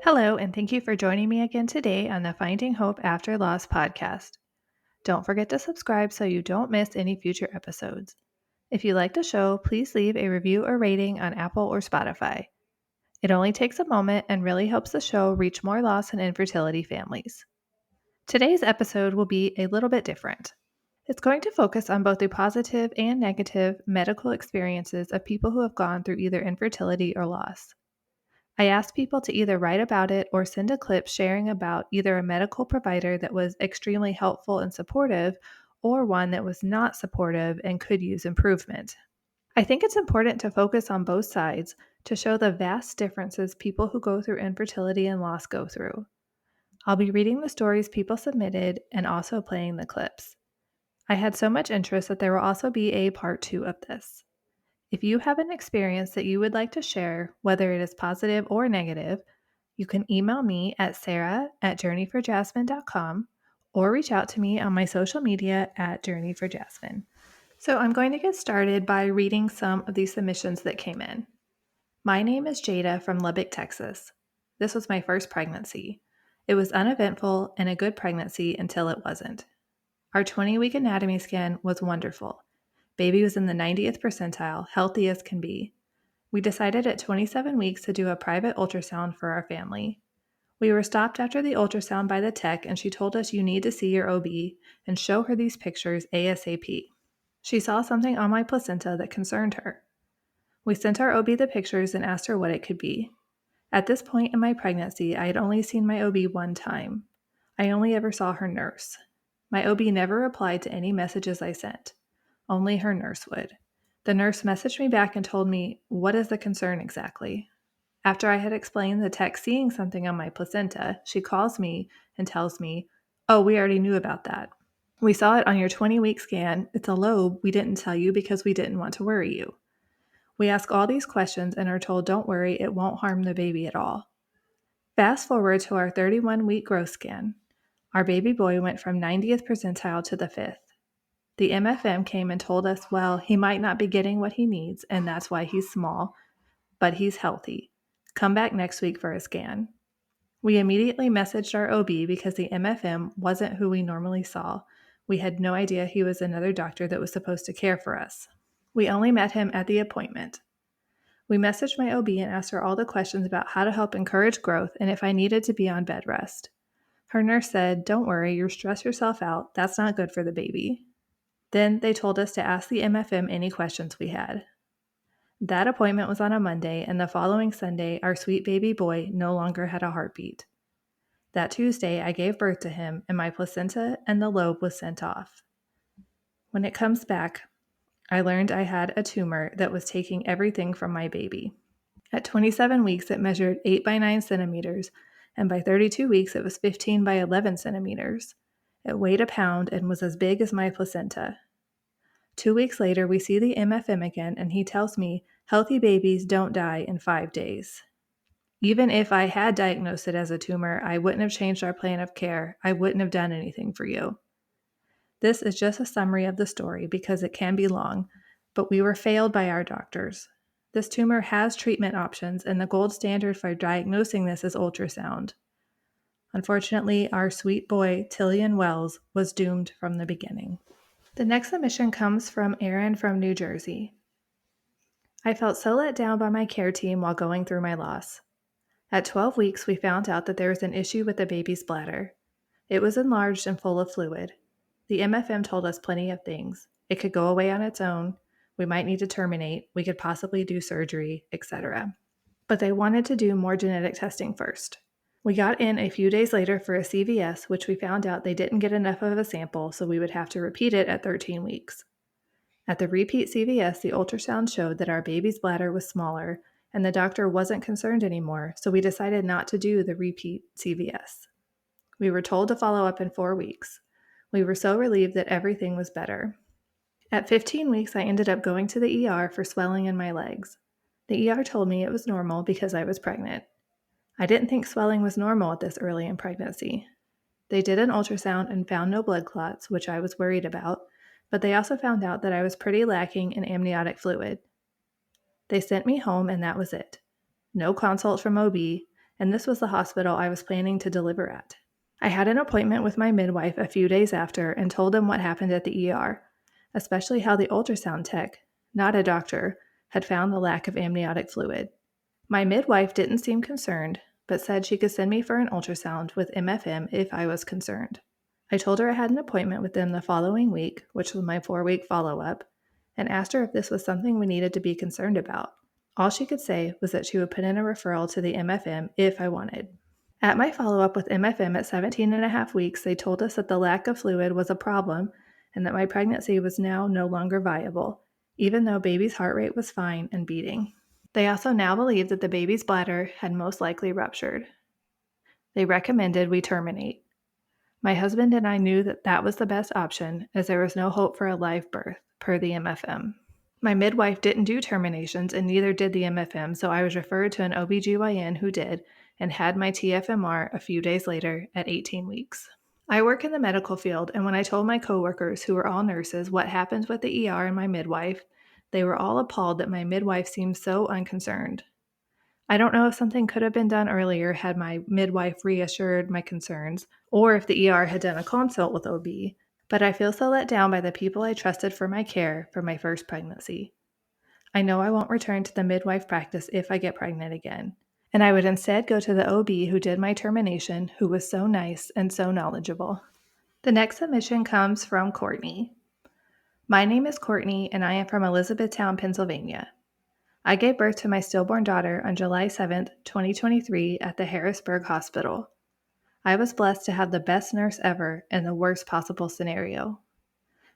Hello, and thank you for joining me again today on the Finding Hope After Loss podcast. Don't forget to subscribe so you don't miss any future episodes. If you like the show, please leave a review or rating on Apple or Spotify. It only takes a moment and really helps the show reach more loss and infertility families. Today's episode will be a little bit different. It's going to focus on both the positive and negative medical experiences of people who have gone through either infertility or loss. I asked people to either write about it or send a clip sharing about either a medical provider that was extremely helpful and supportive or one that was not supportive and could use improvement. I think it's important to focus on both sides to show the vast differences people who go through infertility and loss go through. I'll be reading the stories people submitted and also playing the clips. I had so much interest that there will also be a part 2 of this. If you have an experience that you would like to share, whether it is positive or negative, you can email me at sarah@journeyforjasmine.com or reach out to me on my social media at journeyforjasmine. So I'm going to get started by reading some of these submissions that came in. My name is Jada from Lubbock, Texas. This was my first pregnancy. It was uneventful and a good pregnancy until it wasn't. Our 20-week anatomy scan was wonderful. Baby was in the 90th percentile, healthy as can be. We decided at 27 weeks to do a private ultrasound for our family. We were stopped after the ultrasound by the tech, and she told us you need to see your OB and show her these pictures ASAP. She saw something on my placenta that concerned her. We sent our OB the pictures and asked her what it could be. At this point in my pregnancy, I had only seen my OB one time. I only ever saw her nurse. My OB never replied to any messages I sent. Only her nurse would. The nurse messaged me back and told me, "What is the concern exactly?" After I had explained the tech seeing something on my placenta, she calls me and tells me, "Oh, we already knew about that. We saw it on your 20-week scan. It's a lobe we didn't tell you because we didn't want to worry you." We ask all these questions and are told, "Don't worry, it won't harm the baby at all." Fast forward to our 31-week growth scan. Our baby boy went from 90th percentile to the 5th. The MFM came and told us, well, he might not be getting what he needs, and that's why he's small, but he's healthy. Come back next week for a scan. We immediately messaged our OB because the MFM wasn't who we normally saw. We had no idea he was another doctor that was supposed to care for us. We only met him at the appointment. We messaged my OB and asked her all the questions about how to help encourage growth and if I needed to be on bed rest. Her nurse said, "Don't worry, you'll stress yourself out. That's not good for the baby." Then they told us to ask the MFM any questions we had. That appointment was on a Monday, and the following Sunday, our sweet baby boy no longer had a heartbeat. That Tuesday, I gave birth to him, and my placenta and the lobe was sent off. When it comes back, I learned I had a tumor that was taking everything from my baby. At 27 weeks, it measured 8 by 9 centimeters, and by 32 weeks, it was 15 by 11 centimeters. It weighed a pound and was as big as my placenta. 2 weeks later, we see the MFM again, and he tells me healthy babies don't die in 5 days. Even if I had diagnosed it as a tumor, I wouldn't have changed our plan of care. I wouldn't have done anything for you. This is just a summary of the story because it can be long, but we were failed by our doctors. This tumor has treatment options, and the gold standard for diagnosing this is ultrasound. Unfortunately, our sweet boy, Tillian Wells, was doomed from the beginning. The next submission comes from Aaron from New Jersey. I felt so let down by my care team while going through my loss. At 12 weeks, we found out that there was an issue with the baby's bladder. It was enlarged and full of fluid. The MFM told us plenty of things. It could go away on its own. We might need to terminate. We could possibly do surgery, etc. But they wanted to do more genetic testing first. We got in a few days later for a CVS, which we found out they didn't get enough of a sample, so we would have to repeat it at 13 weeks. At the repeat CVS, the ultrasound showed that our baby's bladder was smaller, and the doctor wasn't concerned anymore, so we decided not to do the repeat CVS. We were told to follow up in 4 weeks. We were so relieved that everything was better. At 15 weeks, I ended up going to the ER for swelling in my legs. The ER told me it was normal because I was pregnant. I didn't think swelling was normal at this early in pregnancy. They did an ultrasound and found no blood clots, which I was worried about, but they also found out that I was pretty lacking in amniotic fluid. They sent me home and that was it. No consult from OB, and this was the hospital I was planning to deliver at. I had an appointment with my midwife a few days after and told him what happened at the ER, especially how the ultrasound tech, not a doctor, had found the lack of amniotic fluid. My midwife didn't seem concerned, but said she could send me for an ultrasound with MFM if I was concerned. I told her I had an appointment with them the following week, which was my 4-week follow-up, and asked her if this was something we needed to be concerned about. All she could say was that she would put in a referral to the MFM if I wanted. At my follow-up with MFM at 17 and a half weeks, they told us that the lack of fluid was a problem and that my pregnancy was now no longer viable, even though baby's heart rate was fine and beating. They also now believed that the baby's bladder had most likely ruptured. They recommended we terminate. My husband and I knew that that was the best option, as there was no hope for a live birth, per the MFM. My midwife didn't do terminations, and neither did the MFM, so I was referred to an OBGYN who did, and had my TFMR a few days later at 18 weeks. I work in the medical field, and when I told my coworkers, who were all nurses, what happened with the ER and my midwife, they were all appalled that my midwife seemed so unconcerned. I don't know if something could have been done earlier had my midwife reassured my concerns, or if the ER had done a consult with OB, but I feel so let down by the people I trusted for my care for my first pregnancy. I know I won't return to the midwife practice if I get pregnant again, and I would instead go to the OB who did my termination, who was so nice and so knowledgeable. The next submission comes from Courtney. My name is Courtney, and I am from Elizabethtown, Pennsylvania. I gave birth to my stillborn daughter on July 7th, 2023 at the Harrisburg Hospital. I was blessed to have the best nurse ever in the worst possible scenario.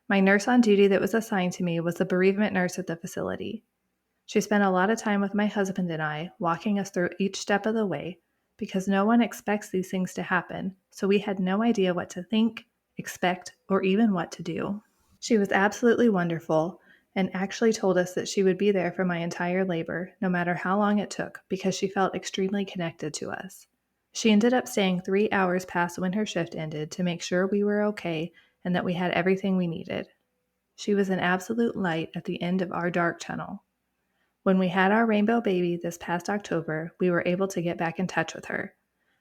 My nurse on duty that was assigned to me was the bereavement nurse at the facility. She spent a lot of time with my husband and I, walking us through each step of the way, because no one expects these things to happen, so we had no idea what to think, expect, or even what to do. She was absolutely wonderful, and actually told us that she would be there for my entire labor, no matter how long it took, because she felt extremely connected to us. She ended up staying 3 hours past when her shift ended to make sure we were okay and that we had everything we needed. She was an absolute light at the end of our dark tunnel. When we had our rainbow baby this past October, we were able to get back in touch with her.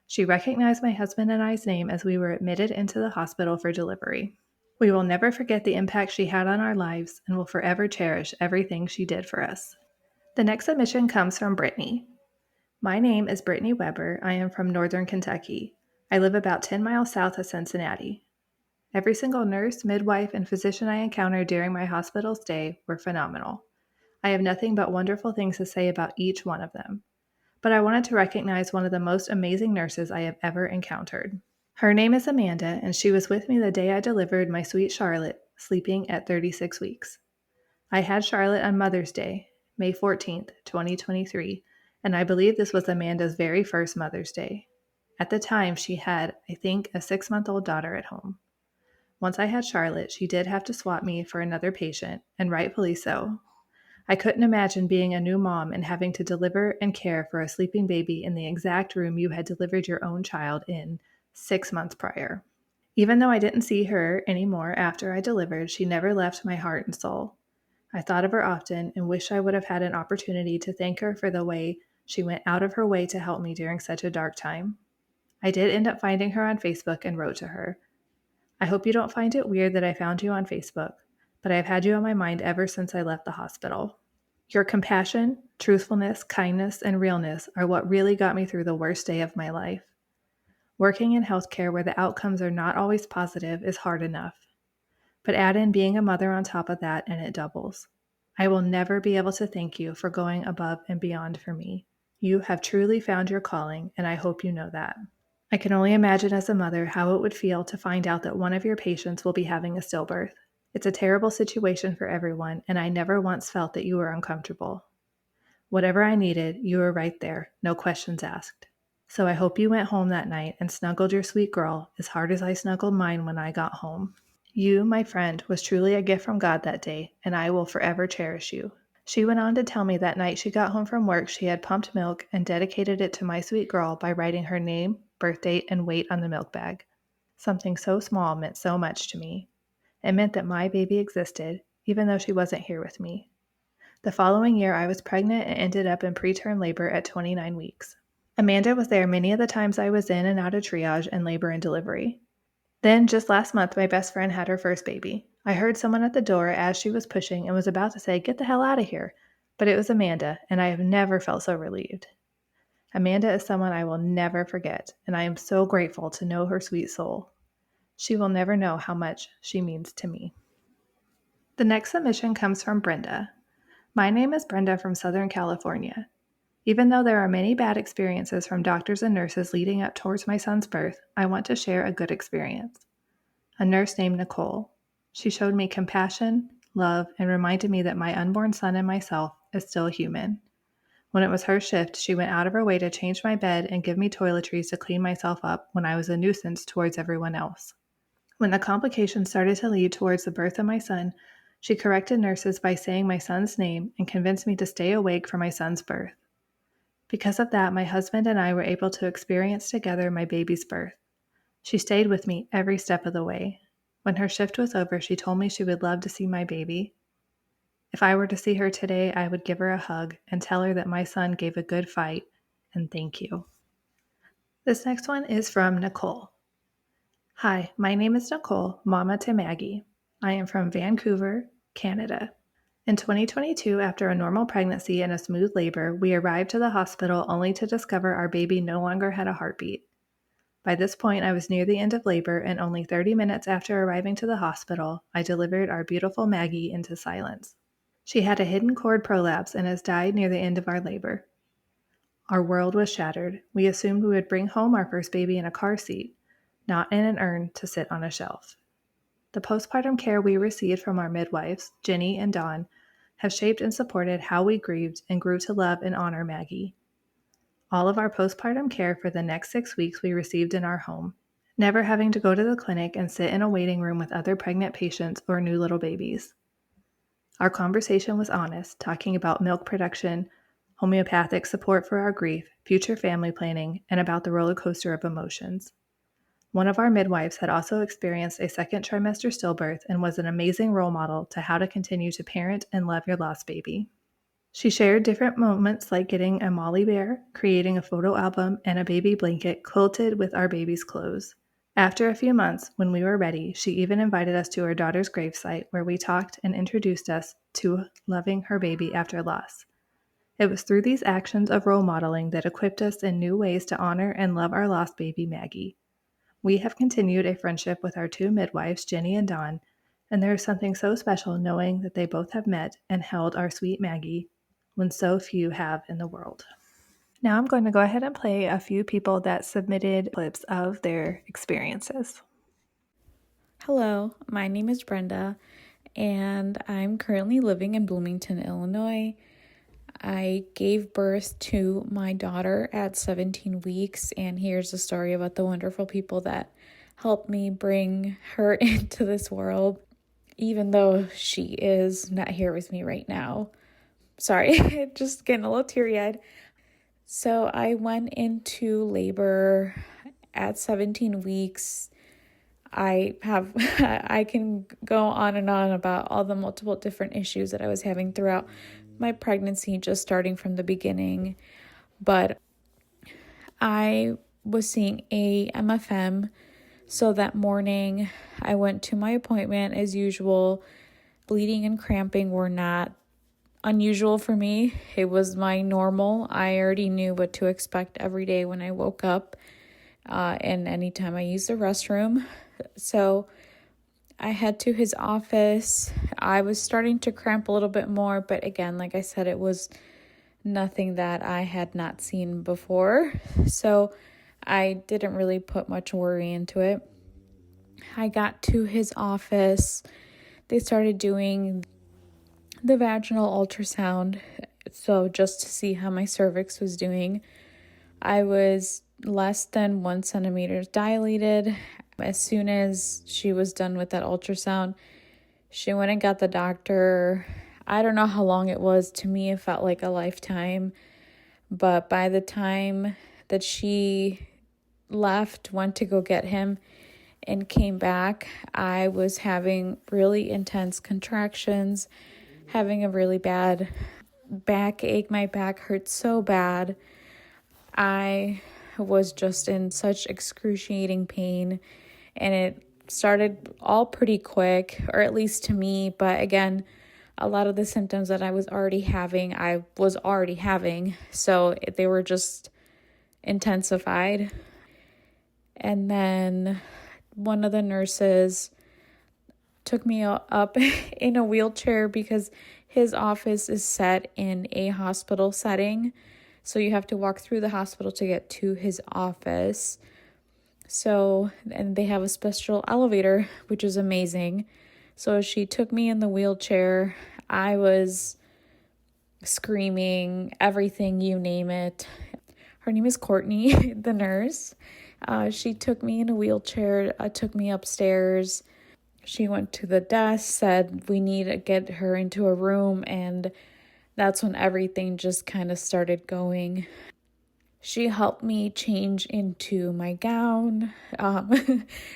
She recognized my husband and I's name as we were admitted into the hospital for delivery. We will never forget the impact she had on our lives and will forever cherish everything she did for us. The next submission comes from Brittany. My name is Brittany Weber. I am from Northern Kentucky. I live about 10 miles south of Cincinnati. Every single nurse, midwife, and physician I encountered during my hospital stay were phenomenal. I have nothing but wonderful things to say about each one of them. But I wanted to recognize one of the most amazing nurses I have ever encountered. Her name is Amanda, and she was with me the day I delivered my sweet Charlotte, sleeping at 36 weeks. I had Charlotte on Mother's Day, May 14th, 2023, and I believe this was Amanda's very first Mother's Day. At the time, she had, I think, a 6-month-old daughter at home. Once I had Charlotte, she did have to swap me for another patient, and rightfully so. I couldn't imagine being a new mom and having to deliver and care for a sleeping baby in the exact room you had delivered your own child in 6 months prior. Even though I didn't see her anymore after I delivered, she never left my heart and soul. I thought of her often and wish I would have had an opportunity to thank her for the way she went out of her way to help me during such a dark time. I did end up finding her on Facebook and wrote to her. I hope you don't find it weird that I found you on Facebook, but I've had you on my mind ever since I left the hospital. Your compassion, truthfulness, kindness, and realness are what really got me through the worst day of my life. Working in healthcare where the outcomes are not always positive is hard enough. But add in being a mother on top of that and it doubles. I will never be able to thank you for going above and beyond for me. You have truly found your calling, and I hope you know that. I can only imagine as a mother how it would feel to find out that one of your patients will be having a stillbirth. It's a terrible situation for everyone, and I never once felt that you were uncomfortable. Whatever I needed, you were right there, no questions asked. So I hope you went home that night and snuggled your sweet girl as hard as I snuggled mine when I got home. You, my friend, was truly a gift from God that day, and I will forever cherish you. She went on to tell me that night she got home from work, she had pumped milk and dedicated it to my sweet girl by writing her name, birth date, and weight on the milk bag. Something so small meant so much to me. It meant that my baby existed, even though she wasn't here with me. The following year, I was pregnant and ended up in preterm labor at 29 weeks. Amanda was there many of the times I was in and out of triage and labor and delivery. Then, just last month, my best friend had her first baby. I heard someone at the door as she was pushing and was about to say, "Get the hell out of here." But it was Amanda, and I have never felt so relieved. Amanda is someone I will never forget, and I am so grateful to know her sweet soul. She will never know how much she means to me. The next submission comes from Brenda. My name is Brenda from Southern California. Even though there are many bad experiences from doctors and nurses leading up towards my son's birth, I want to share a good experience. A nurse named Nicole. She showed me compassion, love, and reminded me that my unborn son and myself is still human. When it was her shift, she went out of her way to change my bed and give me toiletries to clean myself up when I was a nuisance towards everyone else. When the complications started to lead towards the birth of my son, she corrected nurses by saying my son's name and convinced me to stay awake for my son's birth. Because of that, my husband and I were able to experience together my baby's birth. She stayed with me every step of the way. When her shift was over, she told me she would love to see my baby. If I were to see her today, I would give her a hug and tell her that my son gave a good fight, and thank you. This next one is from Nicole. Hi, my name is Nicole, Mama to Maggie. I am from Vancouver, Canada. In 2022, after a normal pregnancy and a smooth labor, we arrived to the hospital only to discover our baby no longer had a heartbeat. By this point, I was near the end of labor, and only 30 minutes after arriving to the hospital, I delivered our beautiful Maggie into silence. She had a hidden cord prolapse and has died near the end of our labor. Our world was shattered. We assumed we would bring home our first baby in a car seat, not in an urn to sit on a shelf. The postpartum care we received from our midwives, Jenny and Dawn, have shaped and supported how we grieved and grew to love and honor Maggie. All of our postpartum care for the next 6 weeks we received in our home, never having to go to the clinic and sit in a waiting room with other pregnant patients or new little babies. Our conversation was honest, talking about milk production, homeopathic support for our grief, future family planning, and about the roller coaster of emotions. One of our midwives had also experienced a second trimester stillbirth and was an amazing role model to how to continue to parent and love your lost baby. She shared different moments like getting a Molly bear, creating a photo album, and a baby blanket quilted with our baby's clothes. After a few months, when we were ready, she even invited us to her daughter's gravesite where we talked and introduced us to loving her baby after loss. It was through these actions of role modeling that equipped us in new ways to honor and love our lost baby Maggie. We have continued a friendship with our two midwives, Jenny and Dawn, and there is something so special knowing that they both have met and held our sweet Maggie when so few have in the world. Now I'm going to go ahead and play a few people that submitted clips of their experiences. Hello, my name is Brenda, and I'm currently living in Bloomington, Illinois. I gave birth to my daughter at 17 weeks, and here's a story about the wonderful people that helped me bring her into this world, even though she is not here with me right now. Sorry, just getting a little teary-eyed. So I went into labor at 17 weeks. I can go on and on about all the multiple different issues that I was having throughout my pregnancy, just starting from the beginning. But I was seeing a MFM. So that morning I went to my appointment as usual. Bleeding and cramping were not unusual for me. It was my normal. I already knew what to expect every day when I woke up and anytime I used the restroom. So I head to his office. I was starting to cramp a little bit more, but again, like I said, it was nothing that I had not seen before. So I didn't really put much worry into it. I got to his office. They started doing the vaginal ultrasound, so just to see how my cervix was doing. I was less than 1 centimeter dilated. As soon as she was done with that ultrasound, she went and got the doctor. I don't know how long it was. To me, it felt like a lifetime. But by the time that she left, went to go get him, and came back, I was having really intense contractions, having a really bad backache. My back hurt so bad. I was just in such excruciating pain, and it started all pretty quick, or at least to me. But again, a lot of the symptoms that I was already having, so they were just intensified. And then one of the nurses took me up in a wheelchair because his office is set in a hospital setting. So you have to walk through the hospital to get to his office. So, and they have a special elevator, which is amazing. So she took me in the wheelchair. I was screaming, everything, you name it. Her name is Courtney, the nurse. She took me in a wheelchair, took me upstairs. She went to the desk, said we need to get her into a room, and that's when everything just kind of started going. She helped me change into my gown.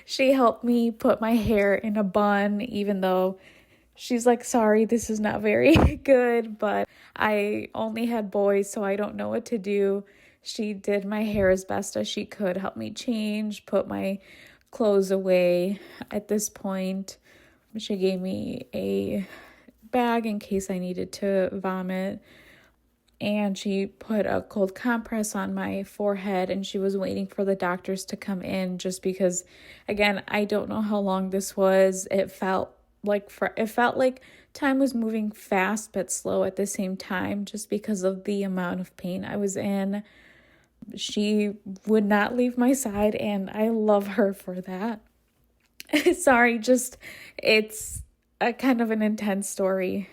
She helped me put my hair in a bun, even though she's like, sorry, this is not very good, but I only had boys, so I don't know what to do. She did my hair as best as she could, help me change, put my clothes away. At this point, she gave me a bag in case I needed to vomit. And she put a cold compress on my forehead, and she was waiting for the doctors to come in just because, again, I don't know how long this was. It felt like time was moving fast but slow at the same time just because of the amount of pain I was in. She would not leave my side, and I love her for that. Sorry, it's a kind of an intense story.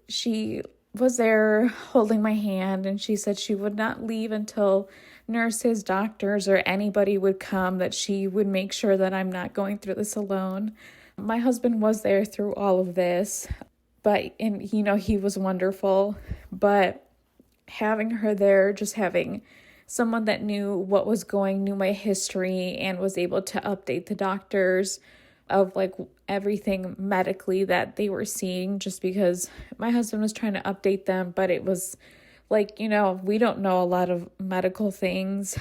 She was there holding my hand, and she said she would not leave until nurses, doctors, or anybody would come, that she would make sure that I'm not going through this alone. My husband was there through all of this, he was wonderful. But having her there, just having someone that knew my history and was able to update the doctors of like everything medically that they were seeing, just because my husband was trying to update them, but it was like, we don't know a lot of medical things.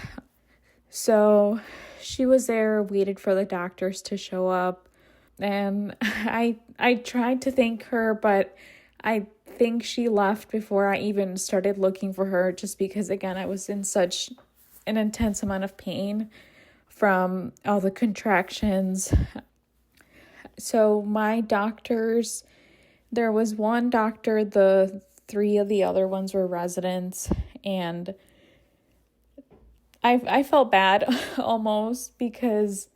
So she was there, waited for the doctors to show up, and I tried to thank her, but I think she left before I even started looking for her, just because, again, I was in such an intense amount of pain from all the contractions. So my doctors, there was one doctor, the 3 of the other ones were residents, and I felt bad almost because,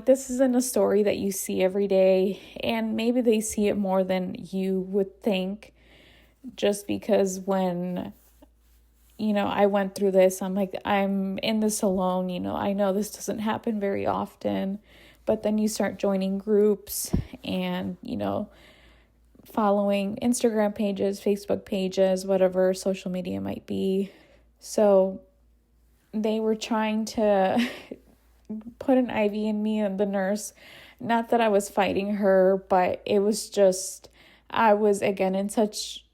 this isn't a story that you see every day, and maybe they see it more than you would think, just because when, I went through this, I'm like, I'm in this alone, I know this doesn't happen very often. But then you start joining groups and, following Instagram pages, Facebook pages, whatever social media might be. So they were trying to put an IV in me, and the nurse, not that I was fighting her, but it was just, I was again in such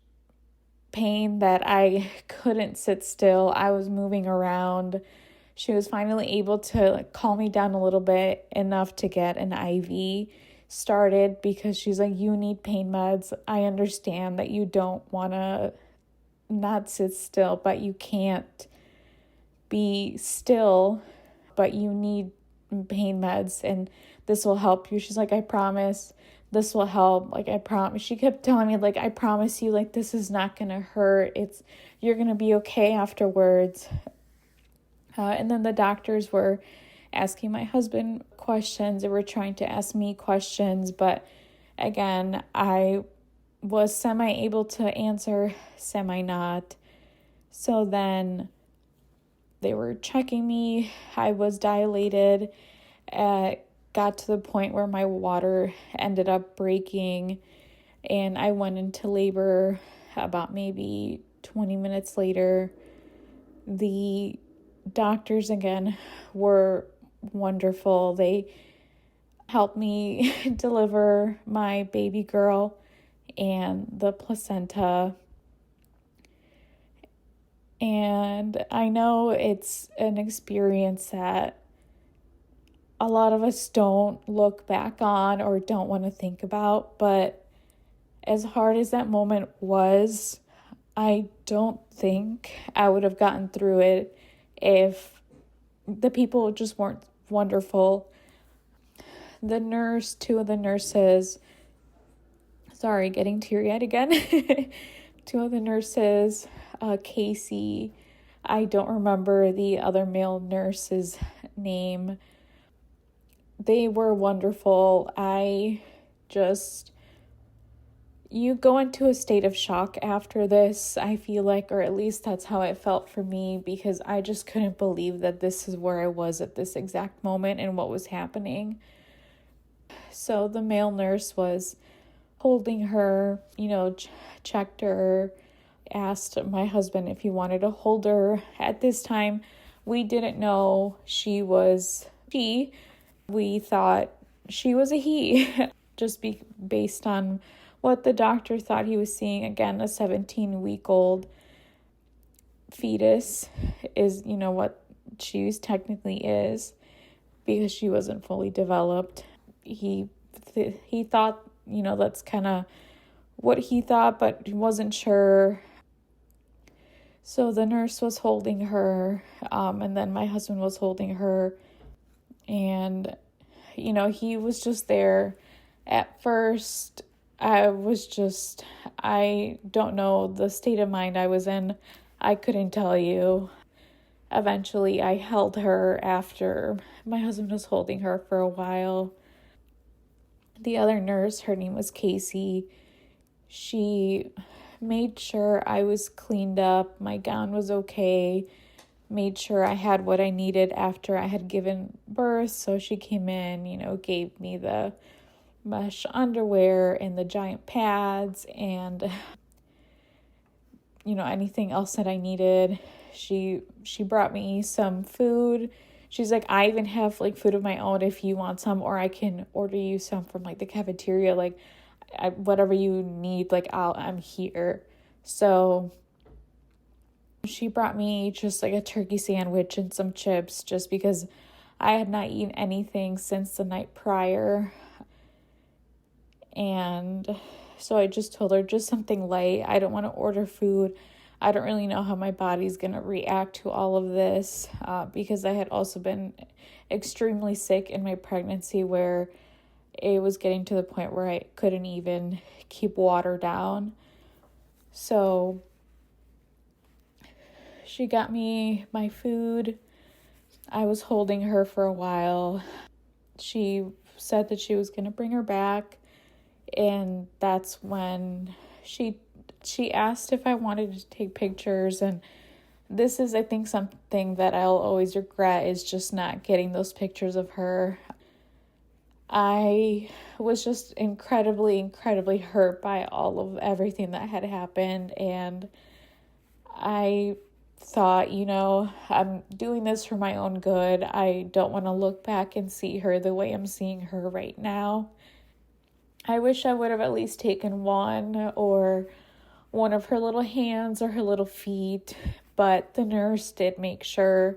pain that I couldn't sit still. I was moving around. She was finally able to calm me down a little bit, enough to get an IV started, because she's like, you need pain meds. I understand that you don't want to not sit still, but you can't be still, but you need pain meds, and this will help you. She's like, I promise this will help. Like, I promise. She kept telling me, like, I promise you, like, this is not going to hurt. You're going to be okay afterwards. And then the doctors were asking my husband questions. They were trying to ask me questions. But again, I was semi-able to answer, semi-not. So then they were checking me. I was dilated. Got to the point where my water ended up breaking. And I went into labor about maybe 20 minutes later. The doctors again were wonderful. They helped me deliver my baby girl and the placenta. And I know it's an experience that a lot of us don't look back on or don't want to think about, but as hard as that moment was, I don't think I would have gotten through it if the people just weren't wonderful. Two of the nurses, sorry, getting teary-eyed again. Two of the nurses, Casey, I don't remember the other male nurse's name. They were wonderful. You go into a state of shock after this, I feel like, or at least that's how it felt for me, because I just couldn't believe that this is where I was at this exact moment and what was happening. So the male nurse was holding her, checked her, asked my husband if he wanted to hold her. At this time, we didn't know she was she. We thought she was a he, just based on what the doctor thought he was seeing. Again, a 17-week-old fetus is, what she technically is, because she wasn't fully developed. He thought, that's kind of what he thought, but he wasn't sure. So the nurse was holding her, and then my husband was holding her, and, he was just there. At first, I don't know the state of mind I was in. I couldn't tell you. Eventually, I held her after my husband was holding her for a while. The other nurse, her name was Casey. She made sure I was cleaned up, my gown was okay, made sure I had what I needed after I had given birth. So she came in, gave me the mesh underwear and the giant pads and, anything else that I needed. She brought me some food. She's like, I even have food of my own if you want some, or I can order you some from the cafeteria. Whatever you need, I'm here. So she brought me just a turkey sandwich and some chips, just because I had not eaten anything since the night prior. And so I just told her just something light. I don't want to order food. I don't really know how my body's going to react to all of this, because I had also been extremely sick in my pregnancy, where it was getting to the point where I couldn't even keep water down. So she got me my food. I was holding her for a while. She said that she was going to bring her back. And that's when she asked if I wanted to take pictures. And this is, I think, something that I'll always regret, is just not getting those pictures of her. I was just incredibly, incredibly hurt by everything that had happened. And I thought, I'm doing this for my own good. I don't want to look back and see her the way I'm seeing her right now. I wish I would have at least taken one of her little hands or her little feet, but the nurse did make sure.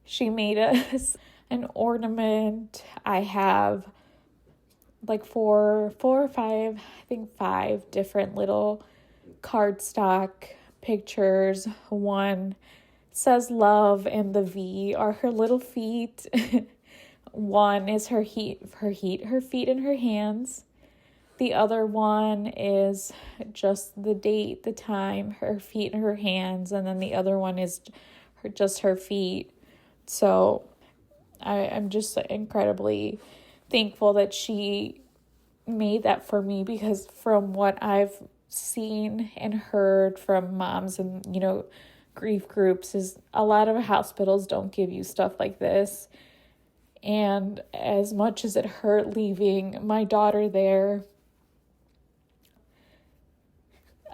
She made us an ornament. I have four or five, I think 5 different little cardstock pictures. One says love, and the V are her little feet. One is her feet and her hands. The other one is just the date, the time, her feet and her hands, and then the other one is just her feet. So I'm just incredibly thankful that she made that for me, because from what I've seen and heard from moms and, grief groups, is a lot of hospitals don't give you stuff like this. And as much as it hurt leaving my daughter there,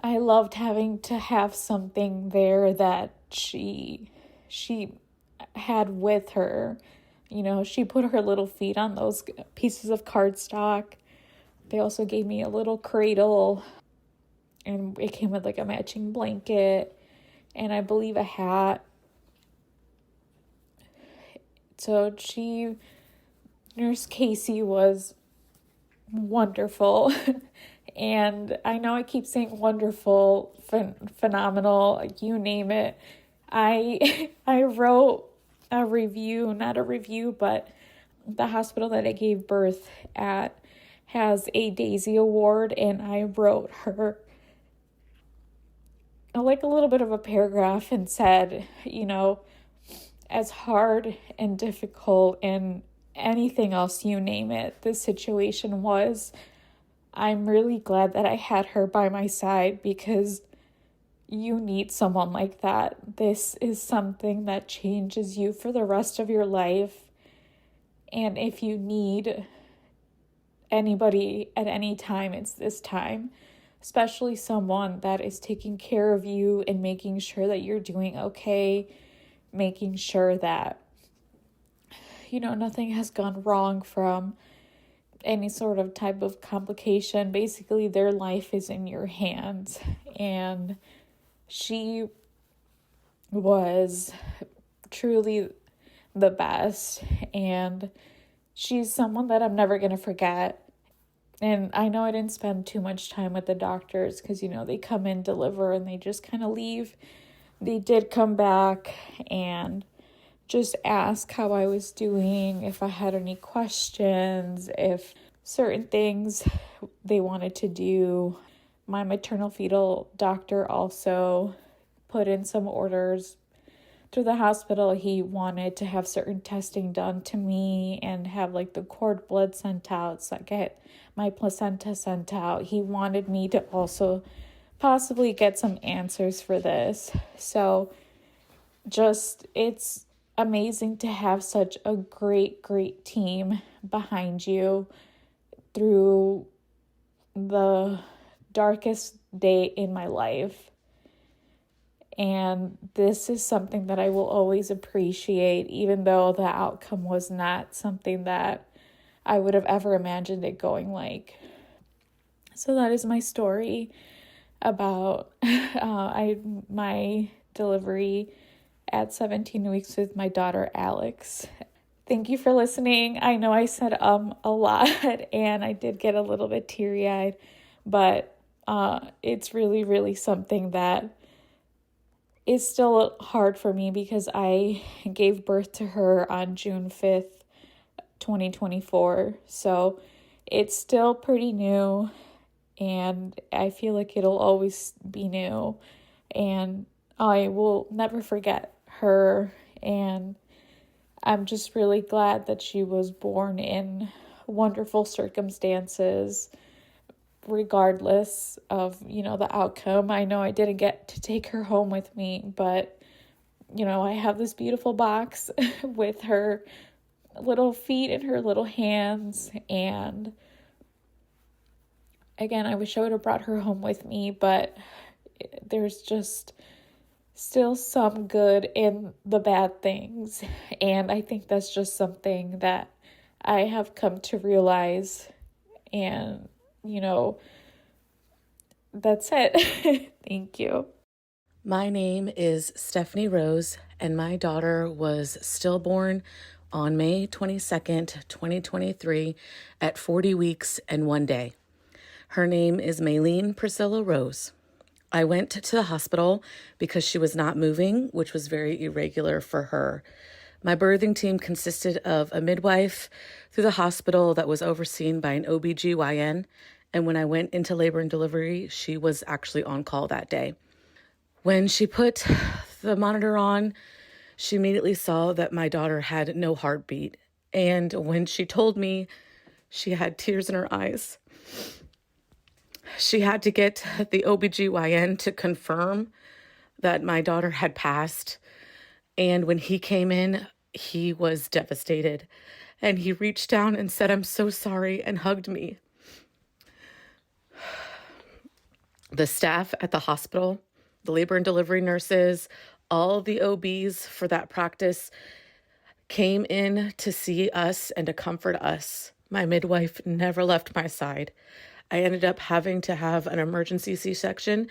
I loved having to have something there that she had with her. She put her little feet on those pieces of cardstock. They also gave me a little cradle, and it came with a matching blanket. and I believe a hat. So Nurse Casey was wonderful. And I know I keep saying wonderful, phenomenal, you name it. I wrote a review, not a review, but the hospital that I gave birth at has a Daisy Award, and I wrote her like a little bit of a paragraph and said, as hard and difficult and anything else, you name it, the situation was, I'm really glad that I had her by my side, because you need someone like that. This is something that changes you for the rest of your life. And if you need anybody at any time, it's this time, especially someone that is taking care of you and making sure that you're doing okay, making sure that, nothing has gone wrong from any sort of type of complication. Basically, their life is in your hands. And she was truly the best. And she's someone that I'm never going to forget. And I know I didn't spend too much time with the doctors because, they come in, deliver, and they just kind of leave. They did come back and just ask how I was doing, if I had any questions, if certain things they wanted to do. My maternal fetal doctor also put in some orders through the hospital. He wanted to have certain testing done to me and have like the cord blood sent out, so I get my placenta sent out. He wanted me to also possibly get some answers for this. So it's amazing to have such a great team behind you through the darkest day in my life. And this is something that I will always appreciate, even though the outcome was not something that I would have ever imagined it going like. So that is my story about my delivery at 17 weeks with my daughter, Alex. Thank you for listening. I know I said a lot and I did get a little bit teary-eyed, but it's really, really something that is still hard for me because I gave birth to her on June 5th, 2024. So it's still pretty new, and I feel like it'll always be new, and I will never forget her. And I'm just really glad that she was born in wonderful circumstances, regardless of, the outcome. I know I didn't get to take her home with me, but, I have this beautiful box with her little feet and her little hands. And again, I wish I would have brought her home with me, but there's just still some good in the bad things. And I think that's just something that I have come to realize. And, that's it. Thank you. My name is Stephanie Rose, and my daughter was stillborn on May 22nd, 2023 at 40 weeks and 1 day. Her name is Maylene Priscilla Rose. I went to the hospital because she was not moving, which was very irregular for her. My birthing team consisted of a midwife through the hospital that was overseen by an OBGYN, and when I went into labor and delivery, she was actually on call that day. When she put the monitor on, she immediately saw that my daughter had no heartbeat, and when she told me, she had tears in her eyes. She had to get the OBGYN to confirm that my daughter had passed. And when he came in, he was devastated. And he reached down and said, "I'm so sorry," and hugged me. The staff at the hospital, the labor and delivery nurses, all the OBs for that practice came in to see us and to comfort us. My midwife never left my side. I ended up having to have an emergency C-section,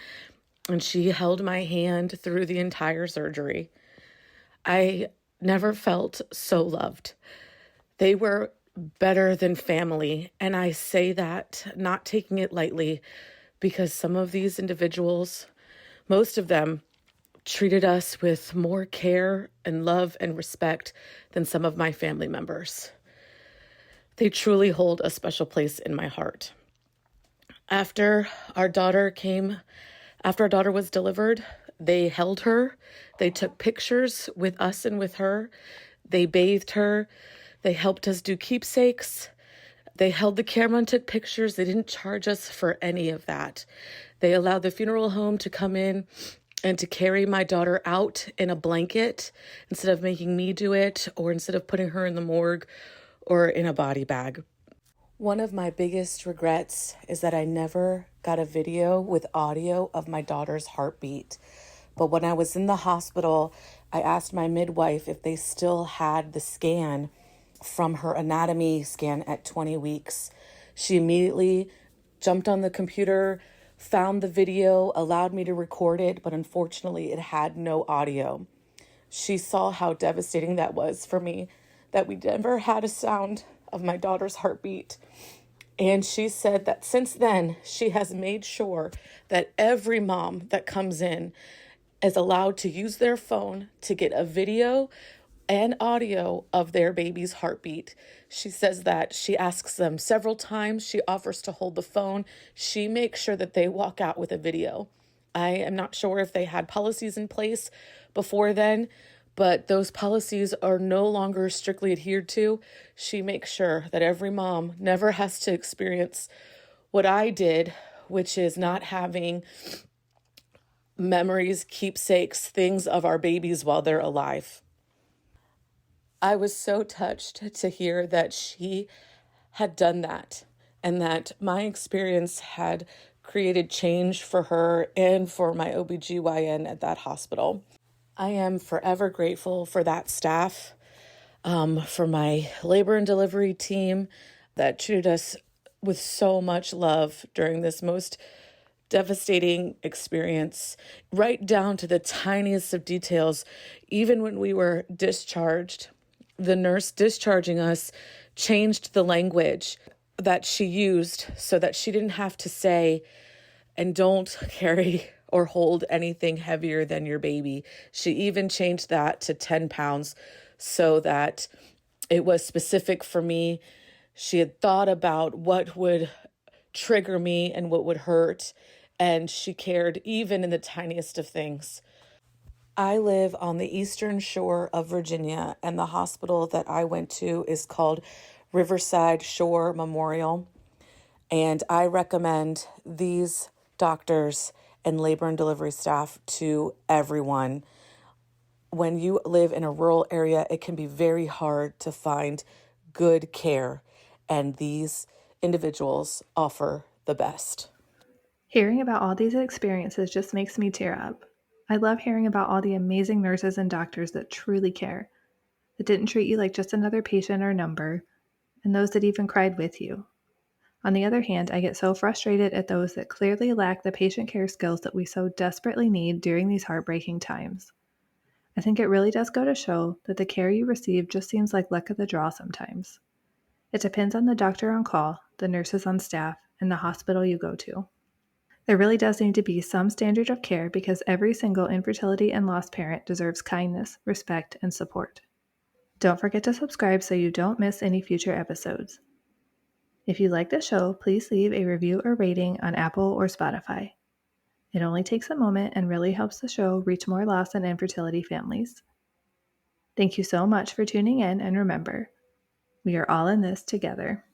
and she held my hand through the entire surgery. I never felt so loved. They were better than family, and I say that not taking it lightly, because some of these individuals, most of them, treated us with more care and love and respect than some of my family members. They truly hold a special place in my heart. After our daughter was delivered, they held her. They took pictures with us and with her. They bathed her. They helped us do keepsakes. They held the camera and took pictures. They didn't charge us for any of that. They allowed the funeral home to come in and to carry my daughter out in a blanket instead of making me do it, or instead of putting her in the morgue or in a body bag. One of my biggest regrets is that I never got a video with audio of my daughter's heartbeat. But when I was in the hospital, I asked my midwife if they still had the scan from her anatomy scan at 20 weeks. She immediately jumped on the computer, found the video, allowed me to record it, but unfortunately it had no audio. She saw how devastating that was for me, that we never had a sound of my daughter's heartbeat. And she said that since then, she has made sure that every mom that comes in is allowed to use their phone to get a video and audio of their baby's heartbeat. She says that she asks them several times. She offers to hold the phone. She makes sure that they walk out with a video. I am not sure if they had policies in place before then, but those policies are no longer strictly adhered to. She makes sure that every mom never has to experience what I did, which is not having memories, keepsakes, things of our babies while they're alive. I was so touched to hear that she had done that, and that my experience had created change for her and for my OBGYN at that hospital. I am forever grateful for that staff, for my labor and delivery team that treated us with so much love during this most devastating experience, right down to the tiniest of details. Even when we were discharged, the nurse discharging us changed the language that she used so that she didn't have to say, "And don't carry or hold anything heavier than your baby." She even changed that to 10 pounds so that it was specific for me. She had thought about what would trigger me and what would hurt, and she cared even in the tiniest of things. I live on the eastern shore of Virginia, and the hospital that I went to is called Riverside Shore Memorial. And I recommend these doctors and labor and delivery staff to everyone. When you live in a rural area, it can be very hard to find good care, and these individuals offer the best. Hearing about all these experiences just makes me tear up. I love hearing about all the amazing nurses and doctors that truly care, that didn't treat you like just another patient or number, and those that even cried with you. On the other hand, I get so frustrated at those that clearly lack the patient care skills that we so desperately need during these heartbreaking times. I think it really does go to show that the care you receive just seems like luck of the draw sometimes. It depends on the doctor on call, the nurses on staff, and the hospital you go to. There really does need to be some standard of care because every single infertility and lost parent deserves kindness, respect, and support. Don't forget to subscribe so you don't miss any future episodes. If you like the show, please leave a review or rating on Apple or Spotify. It only takes a moment and really helps the show reach more lost and infertility families. Thank you so much for tuning in, and remember, we are all in this together.